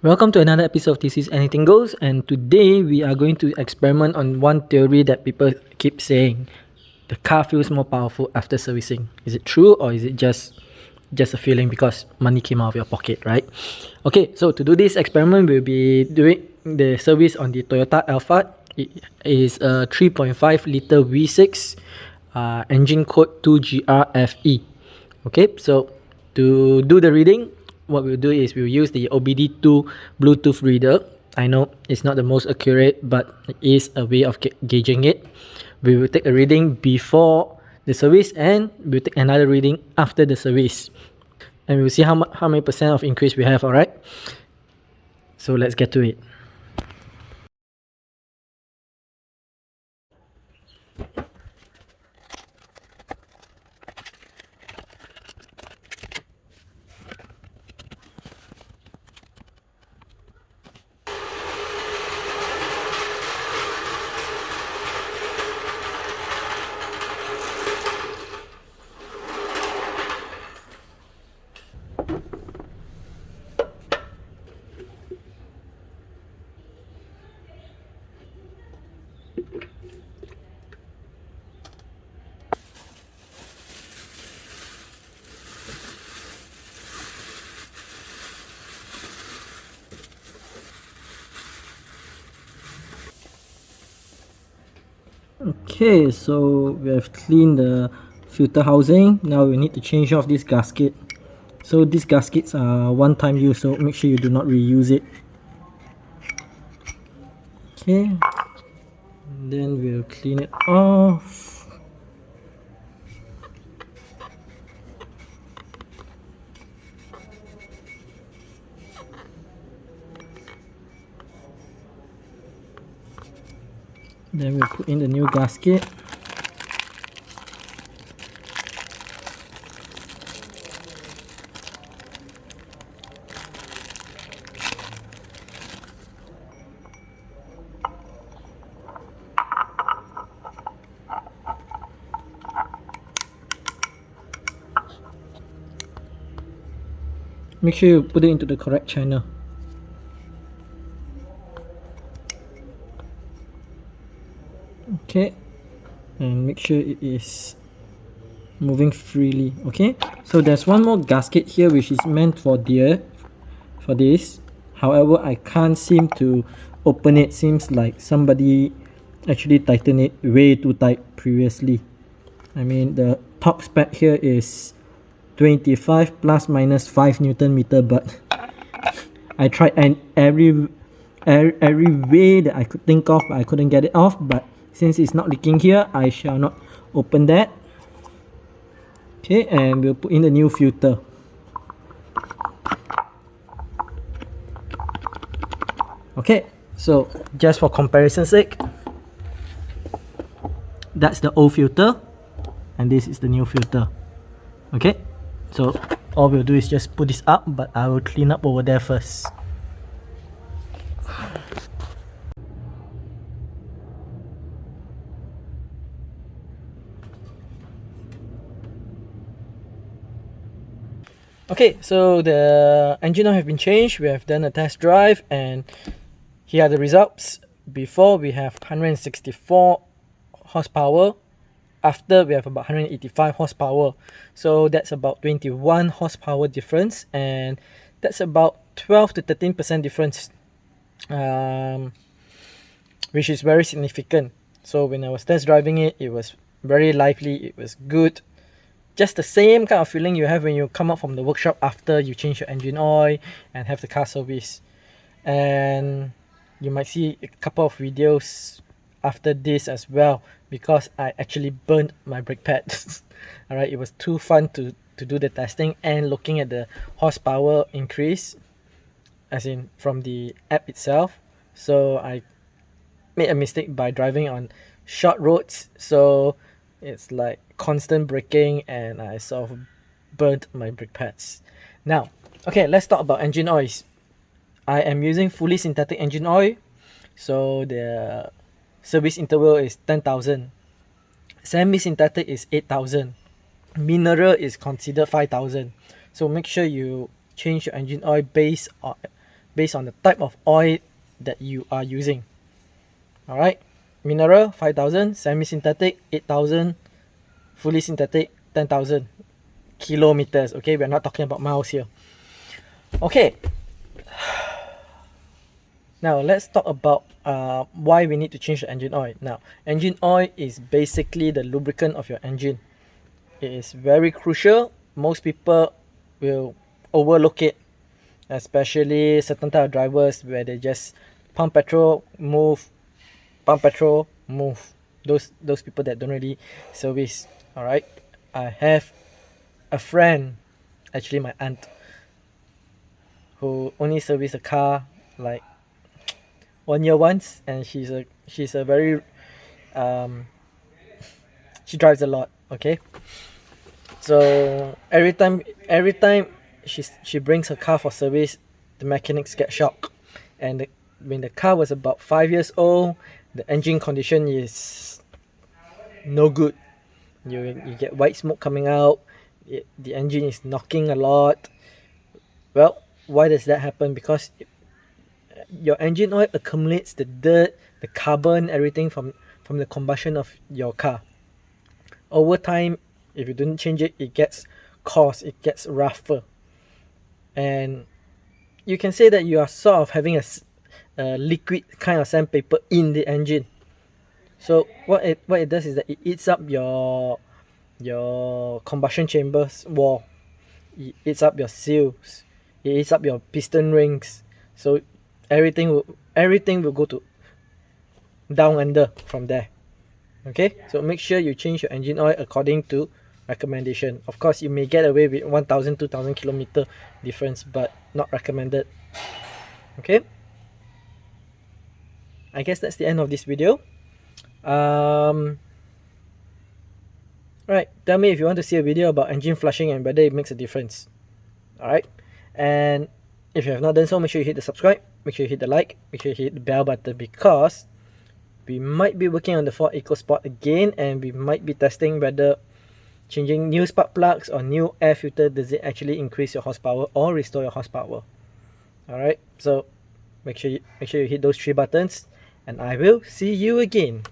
Welcome to another episode of This Is Anything Goes, and today we are going to experiment on one theory that people keep saying. The car feels more powerful after servicing. Is it true, or is it just a feeling because money came out of your pocket, right? Okay, so to do this experiment, we'll be doing the service on the Toyota Alphard. It is a 3.5 liter V6, engine code 2GRFE. Okay, so to do the reading, what we'll do is we'll use the OBD2 Bluetooth reader. I know it's not the most accurate, but it is a way of gauging it. We will take a reading before the service, and we'll take another reading after the service, and we'll see how many percent of increase we have. All right, so let's get to it. Okay, so we have cleaned the filter housing. Now we need to change off this gasket. So these gaskets are one-time use, so make sure you do not reuse it. Okay, and then we'll clean it off. Then we'll put in the new gasket. Make sure you put it into the correct channel. Okay, and make sure it is moving freely. Okay, so there's one more gasket here which is meant for this. However, I can't seem to open it. Seems like somebody actually tightened it way too tight previously. I mean, the top spec here is 25 plus minus 5 Newton meter, but I tried and every way that I could think of, but I couldn't get it off. But since it's not leaking here, I shall not open that. Okay, and we'll put in the new filter. Okay, so just for comparison's sake, that's the old filter and this is the new filter. Okay, so all we'll do is just put this up, but I will clean up over there first. Okay, so the engine oil have been changed. We have done a test drive and here are the results. Before we have 164 horsepower. After we have about 185 horsepower. So that's about 21 horsepower difference, and that's about 12 to 13% difference, which is very significant. So when I was test driving it, it was very lively, it was good. Just the same kind of feeling you have when you come out from the workshop after you change your engine oil and have the car service. And you might see a couple of videos after this as well, because I actually burnt my brake pads. Alright, it was too fun to do the testing and looking at the horsepower increase, as in from the app itself. So I made a mistake by driving on short roads, so it's like constant braking and I sort of burnt my brake pads. Now, okay, let's talk about engine oils. I am using fully synthetic engine oil, so the service interval is 10,000. Semi-synthetic is 8,000. Mineral is considered 5,000. So make sure you change your engine oil based based on the type of oil that you are using. All right, mineral 5,000, semi-synthetic 8,000, fully synthetic 10,000 kilometers. Okay, we're not talking about miles here. Okay, now let's talk about why we need to change the engine oil. Now, engine oil is basically the lubricant of your engine. It is very crucial. Most people will overlook it, especially certain type of drivers where they just pump petrol, move, pump petrol, move. Those people that don't really service. All right, I have a friend, actually my aunt, who only service a car like 1 year once, and she's a very she drives a lot. Okay, so every time she brings her car for service, the mechanics get shocked, and when the car was about 5 years old, the engine condition is no good. You get white smoke coming out. The engine is knocking a lot. Well, why does that happen? Because your engine oil accumulates the dirt, the carbon, everything from the combustion of your car. Over time, if you don't change it, it gets coarse, it gets rougher, and you can say that you are sort of having a liquid kind of sandpaper in the engine. So what it does is that it eats up your combustion chambers wall, it eats up your seals, it eats up your piston rings. So everything will go to down under from there. Okay, so make sure you change your engine oil according to recommendation. Of course, you may get away with 1,000 2,000 kilometer difference, but not recommended. Okay, I guess that's the end of this video. Right, tell me if you want to see a video about engine flushing and whether it makes a difference. Alright, and if you have not done so, make sure you hit the subscribe, make sure you hit the like, make sure you hit the bell button, because we might be working on the Ford EcoSport again, and we might be testing whether changing new spark plugs or new air filter, does it actually increase your horsepower or restore your horsepower. Alright, so make sure you hit those 3 buttons, and I will see you again.